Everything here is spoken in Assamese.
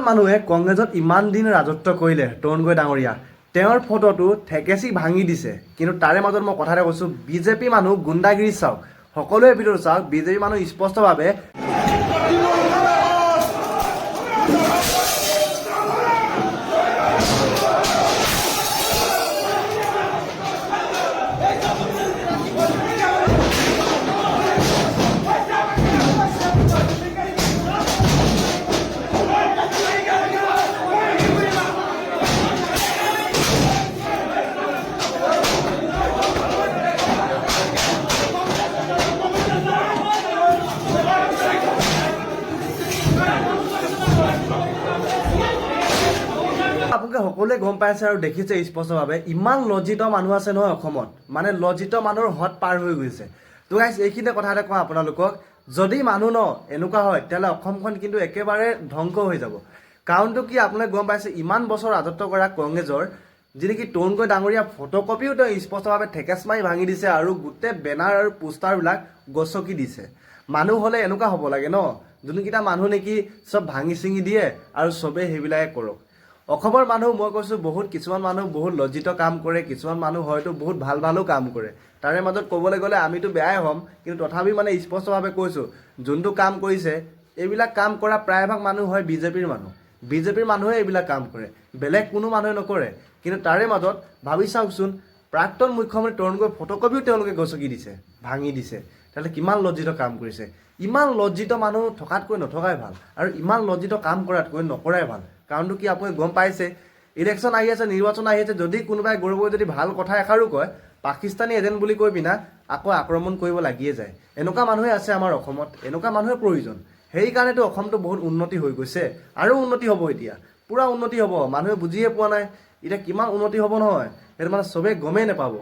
মানুহে কংগ্ৰেছত ইমান দিন ৰাজত্ব কৰিলে তৰুণ গগৈ ডাঙৰীয়া তেওঁৰ ফটোটো ঠেকেচি ভাঙি দিছে কিন্তু তাৰে মাজত মই কথা এটা কৈছোঁ বিজেপি মানুহ গুণ্ডাগিৰি চাওক সকলোৱে ভিডিঅ' চাওক বিজেপি মানুহ স্পষ্টভাৱে আপোনালোকে সকলোৱে গম পাইছে আৰু দেখিছে স্পষ্টভাৱে ইমান লজ্জিত মানুহ আছে নহয় অসমত মানে লজ্জিত মানুহৰ হদ পাৰ হৈ গৈছে তো গাইছ এইখিনিতে কথা এটা কওঁ আপোনালোকক যদি মানুহ ন এনেকুৱা হয় তেতিয়াহ'লে অসমখন কিন্তু একেবাৰে ধ্বংস হৈ যাব কাৰণটো কি আপোনালোকে গম পাইছে ইমান বছৰ ৰাজত্ব কৰা কংগ্ৰেছৰ যি নেকি তৰুণ গগৈ ডাঙৰীয়া ফটোকপিও তেওঁ স্পষ্টভাৱে ঠেকেচ মাৰি ভাঙি দিছে আৰু গোটেই বেনাৰ আৰু পোষ্টাৰবিলাক গছকি দিছে মানুহ হ'লে এনেকুৱা হ'ব লাগে ন যোনকেইটা মানুহ নেকি চব ভাঙি চিঙি দিয়ে আৰু চবেই সেইবিলাকে কৰক অসমৰ মানুহ মই কৈছোঁ বহুত কিছুমান মানুহ বহুত লজ্জিত কাম কৰে কিছুমান মানুহ হয়তো বহুত ভাল ভালো কাম কৰে তাৰে মাজত ক'বলৈ গ'লে আমিতো বেয়াই হ'ম কিন্তু তথাপি মানে স্পষ্টভাৱে কৈছোঁ যোনটো কাম কৰিছে এইবিলাক কাম কৰা প্ৰায়ভাগ মানুহ হয় বিজেপিৰ মানুহে এইবিলাক কাম কৰে বেলেগ কোনো মানুহে নকৰে কিন্তু তাৰে মাজত ভাবি চাওকচোন প্ৰাক্তন মুখ্যমন্ত্ৰী তৰুণ গগৈৰ ফটোকপিও তেওঁলোকে গছকি দিছে ভাঙি দিছে তাহলে কিমান লজ্জিত কাম কৰিছে ইমান লজ্জিত মানুহ থকাতকৈ নথকাই ভাল আৰু ইমান লজ্জিত কাম কৰাতকৈ নকৰাই ভাল কাৰণটো কি আপুনি গম পাইছে ইলেকশ্যন আহি আছে নিৰ্বাচন আহি আছে যদি কোনোবাই গৌৰৱই যদি ভাল কথা এষাৰো কয় পাকিস্তানী এজেণ্ট বুলি কৈ পিনা আকৌ আক্ৰমণ কৰিব লাগিয়ে যায় এনেকুৱা মানুহে আছে আমাৰ অসমত এনেকুৱা মানুহে প্ৰয়োজন সেইকাৰণেতো অসমটো বহুত উন্নতি হৈ গৈছে আৰু উন্নতি হ'ব এতিয়া পুৰা উন্নতি হ'ব মানুহে বুজিয়ে পোৱা নাই এতিয়া কিমান উন্নতি হ'ব নহয় সেইটো মানে চবেই গমেই নাপাব